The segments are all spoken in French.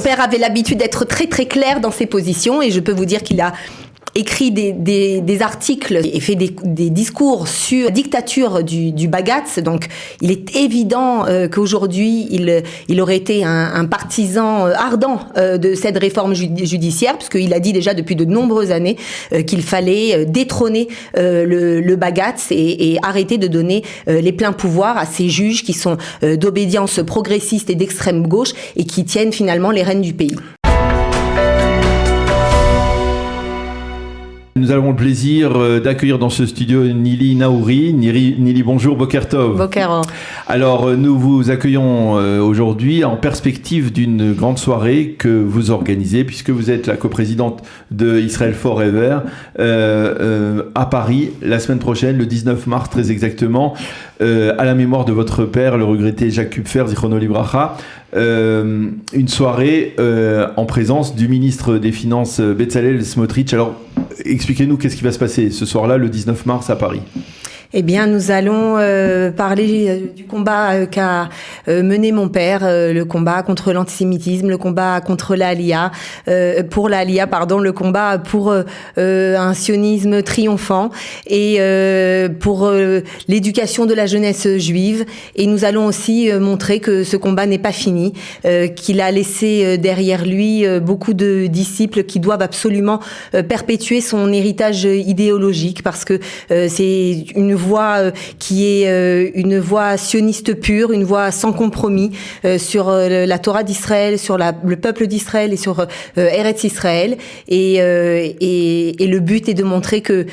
père avait l'habitude d'être très très clair dans ses positions, et je peux vous dire qu'il a écrit des articles et fait des discours sur la dictature du Bagatz. Donc, il est évident qu'aujourd'hui, il aurait été un partisan ardent de cette réforme judiciaire, puisqu'il a dit déjà depuis de nombreuses années qu'il fallait détrôner le Bagatz et arrêter de donner les pleins pouvoirs à ces juges qui sont d'obédience progressiste et d'extrême gauche et qui tiennent finalement les rênes du pays. Nous avons le plaisir d'accueillir dans ce studio Nili Naouri. Nili, bonjour, Boker Tov. Boker. Alors, nous vous accueillons aujourd'hui en perspective d'une grande soirée que vous organisez, puisque vous êtes la coprésidente de Israel Forever à Paris, la semaine prochaine, le 19 mars très exactement, à la mémoire de votre père, le regretté Jacques Kupfer, Zichrono Libracha. Une soirée en présence du ministre des Finances Bezalel Smotrich. Alors, expliquez-nous qu'est-ce qui va se passer ce soir-là, le 19 mars à Paris. Eh bien, nous allons parler du combat qu'a mené mon père, le combat contre l'antisémitisme, le combat contre la Aliyah, le combat pour un sionisme triomphant et pour l'éducation de la jeunesse juive. Et nous allons aussi montrer que ce combat n'est pas fini, qu'il a laissé derrière lui beaucoup de disciples qui doivent absolument perpétuer son héritage idéologique, parce que c'est une voie qui est une voie sioniste pure, une voie sans compromis sur la Torah d'Israël, sur le peuple d'Israël et sur Eretz Israël. Et le but est de montrer que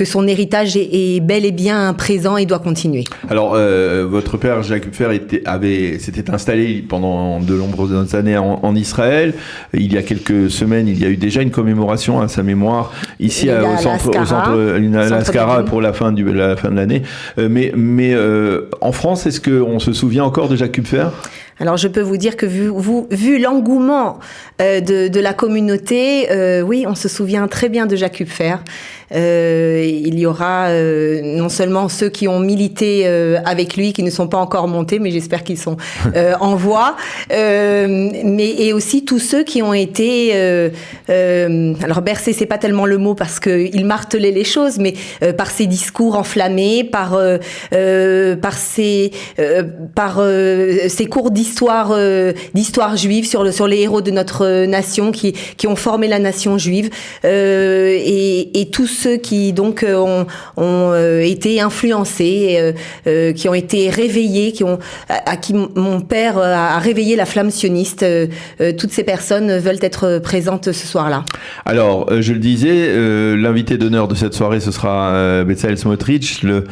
son héritage est bel et bien présent et doit continuer. Alors, votre père Jacques Kupfer s'était installé pendant de nombreuses années en Israël. Il y a quelques semaines, il y a eu déjà une commémoration à sa mémoire ici au centre l'Askara pour la fin de l'année. Mais en France, est-ce qu'on se souvient encore de Jacques Kupfer ? Alors, je peux vous dire que vu l'engouement de la communauté, oui, on se souvient très bien de Jacques Kupfer. Il y aura non seulement ceux qui ont milité avec lui, qui ne sont pas encore montés, mais j'espère qu'ils sont en voie, et aussi tous ceux qui ont été alors bercés, c'est pas tellement le mot parce qu'il martelait les choses, mais par ses discours enflammés, par ses cours d'histoire juive sur les héros de notre nation qui ont formé la nation juive, et tous ceux qui donc ont été influencés, qui ont été réveillés, à qui mon père a réveillé la flamme sioniste. Toutes ces personnes veulent être présentes ce soir-là. Alors, je le disais, l'invité d'honneur de cette soirée, ce sera Bezalel Smotrich, le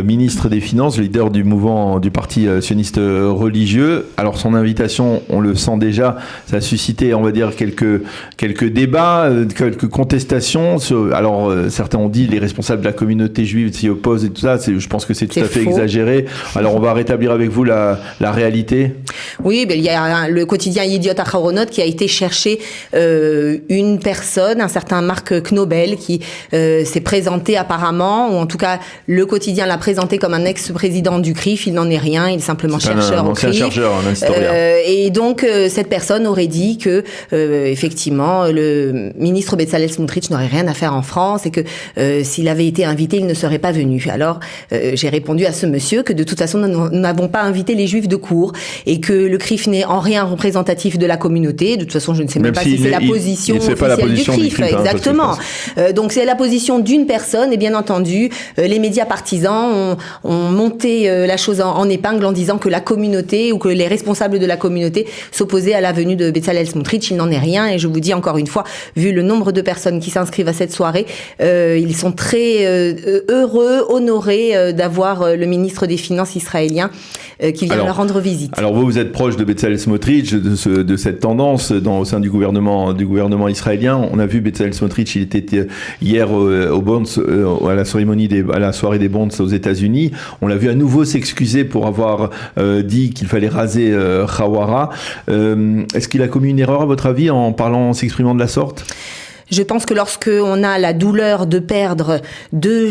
ministre des Finances, le leader du mouvement du parti sioniste religieux. Alors, son invitation, on le sent déjà, ça a suscité, on va dire, quelques débats, quelques contestations. Alors, certains ont dit les responsables de la communauté juive s'y opposent et tout ça. Je pense que c'est tout à fait exagéré. Alors, on va rétablir avec vous la réalité. Oui, il y a le quotidien Yediot Acharonot qui a été chercher une personne, un certain Marc Knobel, qui s'est présenté apparemment, ou en tout cas, le quotidien l'a présenté comme un ex-président du CRIF. Il n'en est rien, il est simplement chercheur au CRIF. Un historien. Et donc, cette personne aurait dit que, effectivement, le ministre Bezalel Smotrich n'aurait rien à faire en France et que s'il avait été invité, il ne serait pas venu. Alors, j'ai répondu à ce monsieur que de toute façon, nous n'avons pas invité les Juifs de cour et que le CRIF n'est en rien représentatif de la communauté. De toute façon, je ne sais même pas si c'est la position officielle du CRIF. Exactement. Donc, c'est la position d'une personne et bien entendu, les médias partisans ont monté la chose en épingle en disant que la communauté ou que les responsables de la communauté s'opposaient à la venue de Bezalel Smotrich. Il n'en est rien et je vous dis encore une fois, vu le nombre de personnes qui s'inscrivent à cette soirée, ils sont très heureux, honorés d'avoir le ministre des Finances israélien qui vient leur rendre visite. Alors vous êtes proche de Bezalel Smotrich, de cette tendance au sein du gouvernement israélien. On a vu Bezalel Smotrich, il était hier au Bonds, à la soirée des Bonds aux États-Unis. On l'a vu à nouveau s'excuser pour avoir dit qu'il fallait raser Hawara. Est-ce qu'il a commis une erreur à votre avis en s'exprimant de la sorte ? Je pense que lorsque on a la douleur de perdre deux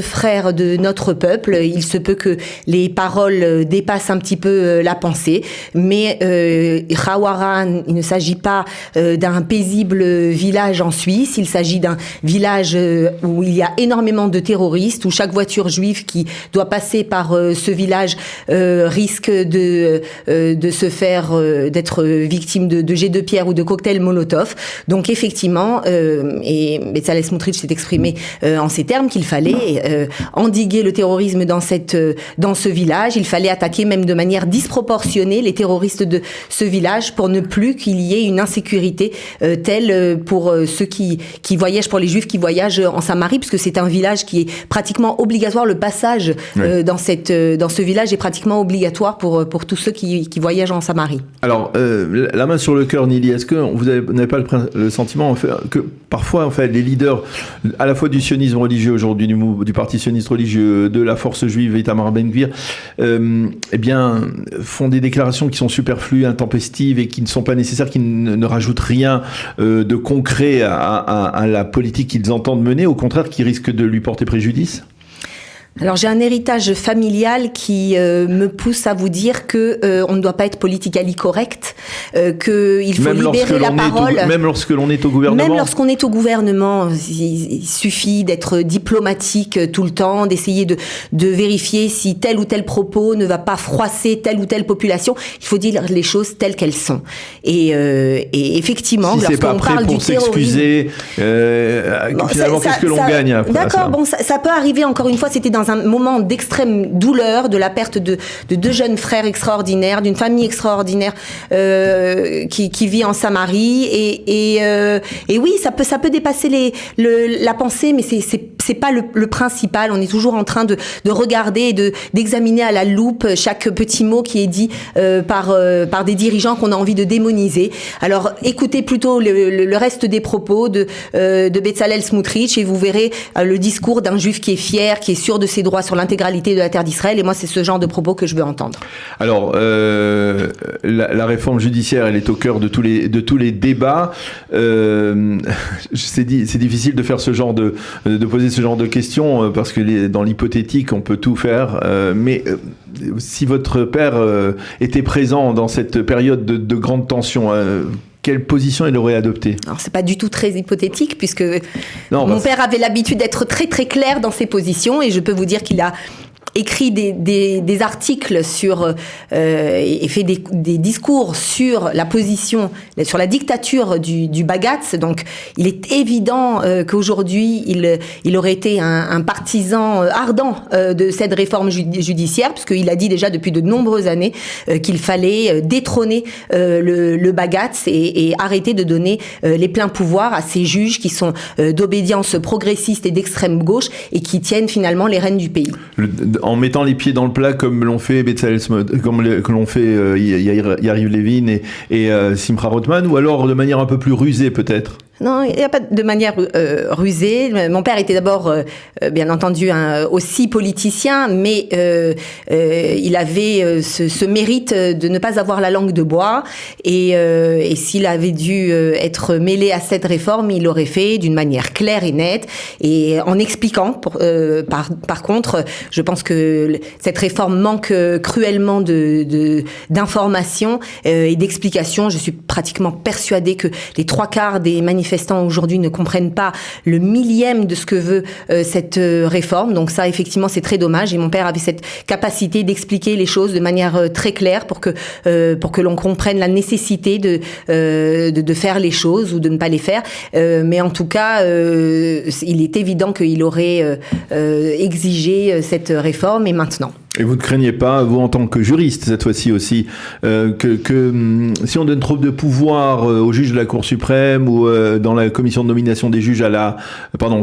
frères de notre peuple, il se peut que les paroles dépassent un petit peu la pensée. Mais Khawara, il ne s'agit pas d'un paisible village en Suisse. Il s'agit d'un village où il y a énormément de terroristes, où chaque voiture juive qui doit passer par ce village risque de se faire d'être victime de jets de pierre ou de cocktails Molotov. Donc effectivement, et Bezalel Smotrich s'est exprimé en ces termes qu'il fallait endiguer le terrorisme dans ce village. Il fallait attaquer même de manière disproportionnée les terroristes de ce village pour ne plus qu'il y ait une insécurité telle pour ceux qui voyagent, pour les Juifs qui voyagent en Samarie, puisque c'est un village qui est pratiquement obligatoire. Le passage dans ce village est pratiquement obligatoire pour tous ceux qui voyagent en Samarie. Alors, la main sur le cœur, Nili, est-ce que vous n'avez pas le sentiment en fait, que parfois, en fait, les leaders à la fois du sionisme religieux aujourd'hui, du parti sioniste religieux, de la force juive Itamar Ben-Gvir, eh bien, font des déclarations qui sont superflues, intempestives et qui ne sont pas nécessaires, qui ne rajoutent rien de concret à la politique qu'ils entendent mener, au contraire, qui risque de lui porter préjudice? Alors j'ai un héritage familial qui me pousse à vous dire que on ne doit pas être politically correct, que il faut libérer la parole. Même lorsque l'on est au gouvernement. Même lorsqu'on est au gouvernement, il suffit d'être diplomatique tout le temps, d'essayer de vérifier si tel ou tel propos ne va pas froisser telle ou telle population. Il faut dire les choses telles qu'elles sont. Et effectivement, si lorsqu'on parle du terrorisme, s'excuser, finalement, qu'est-ce que l'on gagne après? D'accord, bon, ça peut arriver. Encore une fois, c'était dans un moment d'extrême douleur, de la perte de deux jeunes frères extraordinaires, d'une famille extraordinaire qui vit en Samarie, et oui, ça peut dépasser la pensée, mais c'est pas le principal. On est toujours en train de regarder et d'examiner à la loupe chaque petit mot qui est dit par des dirigeants qu'on a envie de démoniser. Alors écoutez plutôt le reste des propos de Bezalel Smotrich, et vous verrez le discours d'un juif qui est fier, qui est sûr de ses droits sur l'intégralité de la terre d'Israël. Et moi, c'est ce genre de propos que je veux entendre. Alors, la réforme judiciaire, elle est au cœur de tous les débats. C'est difficile de faire de poser ce genre de questions parce que dans l'hypothétique, on peut tout faire. Mais si votre père était présent dans cette période de grande tension, quelle position il aurait adoptée? Alors, c'est pas du tout très hypothétique, puisque mon père avait l'habitude d'être très très clair dans ses positions, et je peux vous dire qu'il a écrit des articles et fait des discours sur la position, sur la dictature du Bagatz. Donc, il est évident qu'aujourd'hui, il aurait été un partisan ardent de cette réforme judiciaire, puisqu'il a dit déjà depuis de nombreuses années qu'il fallait détrôner le Bagatz et arrêter de donner les pleins pouvoirs à ces juges qui sont d'obédience progressiste et d'extrême gauche et qui tiennent finalement les rênes du pays. En mettant les pieds dans le plat comme l'ont fait que l'ont fait Yariv Levin et Simcha Rothman, ou alors de manière un peu plus rusée peut-être? Non, il n'y a pas de manière rusée. Mon père était d'abord, bien entendu, aussi politicien, mais il avait ce mérite de ne pas avoir la langue de bois. Et s'il avait dû être mêlé à cette réforme, il l'aurait fait d'une manière claire et nette, et en expliquant. Par contre, je pense que cette réforme manque cruellement d'informations et d'explications. Je suis pratiquement persuadée que les 3/4 des manifestants aujourd'hui ne comprennent pas le millième de ce que veut cette réforme. Donc ça, effectivement, c'est très dommage. Et mon père avait cette capacité d'expliquer les choses de manière très claire pour que l'on comprenne la nécessité de faire les choses ou de ne pas les faire. Mais en tout cas, il est évident qu'il aurait exigé cette réforme, et maintenant. Et vous ne craignez pas, vous en tant que juriste cette fois-ci aussi, que si on donne trop de pouvoir aux juges de la Cour suprême ou dans la commission de nomination des juges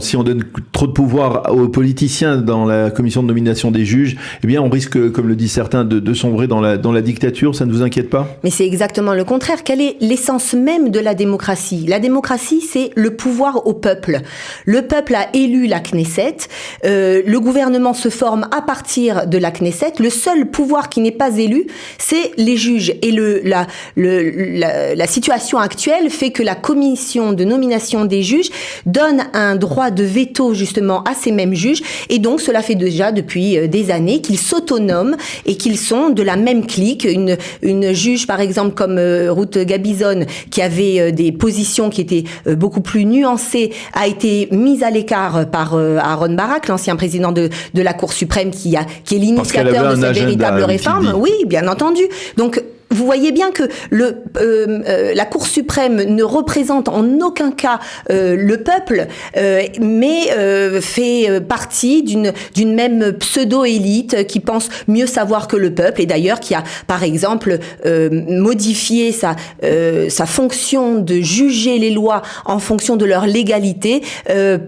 si on donne trop de pouvoir aux politiciens dans la commission de nomination des juges, eh bien on risque, comme le disent certains, de sombrer dans la dictature. Ça ne vous inquiète pas? Mais c'est exactement le contraire. Quelle est l'essence même de la démocratie? La démocratie, c'est le pouvoir au peuple. Le peuple a élu la Knesset. Le gouvernement se forme à partir de la Knesset. Knesset. Le seul pouvoir qui n'est pas élu, c'est les juges. Et la situation actuelle fait que la commission de nomination des juges donne un droit de veto justement à ces mêmes juges. Et donc, cela fait déjà depuis des années qu'ils s'autonoment et qu'ils sont de la même clique. Une juge, par exemple, comme Ruth Gabizon, qui avait des positions qui étaient beaucoup plus nuancées, a été mise à l'écart par Aaron Barak, l'ancien président de la Cour suprême, qui est l'initiateur de cette véritable réforme. Oui, bien entendu. Donc, vous voyez bien que la Cour suprême ne représente en aucun cas le peuple, mais fait partie d'une même pseudo-élite qui pense mieux savoir que le peuple, et d'ailleurs qui a, par exemple, modifié sa fonction de juger les lois en fonction de leur légalité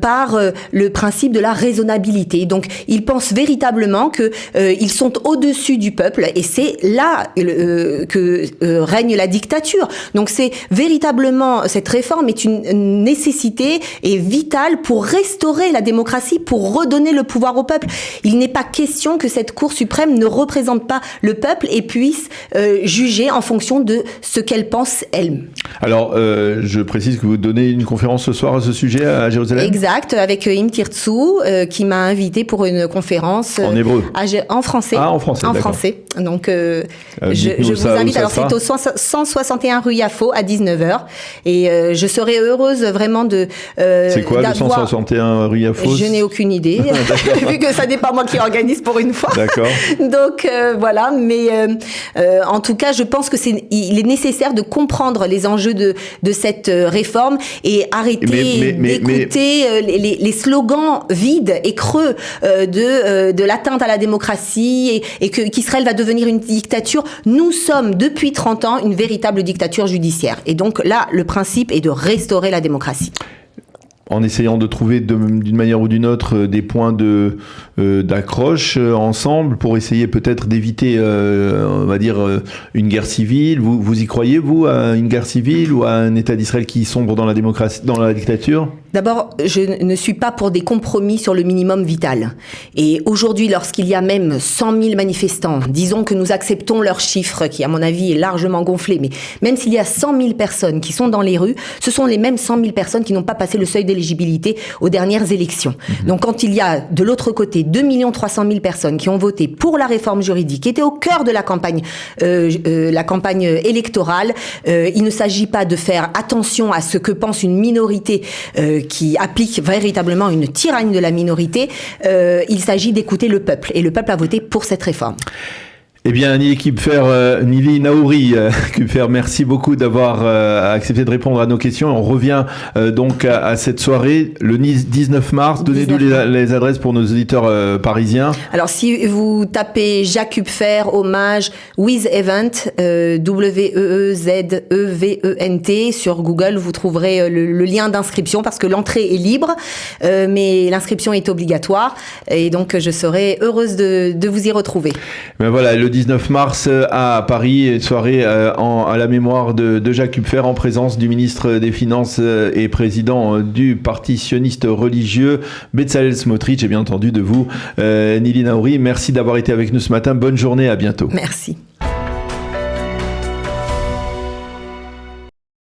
par le principe de la raisonnabilité. Donc, ils pensent véritablement que ils sont au-dessus du peuple, et c'est là que règne la dictature. Donc c'est véritablement, cette réforme est une nécessité et vitale pour restaurer la démocratie, pour redonner le pouvoir au peuple. Il n'est pas question que cette Cour suprême ne représente pas le peuple et puisse juger en fonction de ce qu'elle pense elle. Alors, je précise que vous donnez une conférence ce soir à ce sujet à Jérusalem. Exact, avec Im Tirtzou, qui m'a invité pour une conférence en hébreu, en français. Ah, en français. En français. Donc, je vous invite. Alors, c'est au 161 rue Yafo à 19h. Et je serais heureuse vraiment de. C'est quoi le 161 rue Yafo? Je n'ai aucune idée, vu que ça n'est pas moi qui organise pour une fois. D'accord. Donc, voilà. Mais en tout cas, je pense que il est nécessaire de comprendre les enjeux de cette réforme et arrêter d'écouter les slogans vides et creux de l'atteinte à la démocratie et qu'Israël va devenir une dictature. Nous sommes depuis 30 ans une véritable dictature judiciaire. Et donc là, le principe est de restaurer la démocratie. En essayant de trouver d'une manière ou d'une autre des points d'accroche ensemble pour essayer peut-être d'éviter, on va dire, une guerre civile. Vous y croyez, vous, à une guerre civile ou à un État d'Israël qui sombre dans la démocratie, dans la dictature? D'abord, je ne suis pas pour des compromis sur le minimum vital. Et aujourd'hui, lorsqu'il y a même 100 000 manifestants, disons que nous acceptons leur chiffre, qui à mon avis est largement gonflé, mais même s'il y a 100 000 personnes qui sont dans les rues, ce sont les mêmes 100 000 personnes qui n'ont pas passé le seuil d'éligibilité aux dernières élections. Donc quand il y a de l'autre côté 2 300 000 personnes qui ont voté pour la réforme juridique, qui était au cœur de la campagne électorale, il ne s'agit pas de faire attention à ce que pense une minorité qui applique véritablement une tyrannie de la minorité. Il s'agit d'écouter le peuple, et le peuple a voté pour cette réforme. Eh bien, Nili Naouri, Kupfer, merci beaucoup d'avoir accepté de répondre à nos questions. On revient donc à cette soirée, le 19 mars. Donnez-nous les adresses pour nos auditeurs parisiens. Alors, si vous tapez Jacques Kupfer, hommage, With Event, W-E-E-Z-E-V-E-N-T, sur Google, vous trouverez le lien d'inscription, parce que l'entrée est libre, mais l'inscription est obligatoire. Et donc, je serai heureuse de vous y retrouver. Ben voilà, le 19 mars à Paris, une soirée à la mémoire de Jacques Kupfer en présence du ministre des Finances et président du parti sioniste religieux Bezalel Smotrich, et bien entendu de vous, Nili Naouri. Merci d'avoir été avec nous ce matin. Bonne journée, à bientôt. Merci.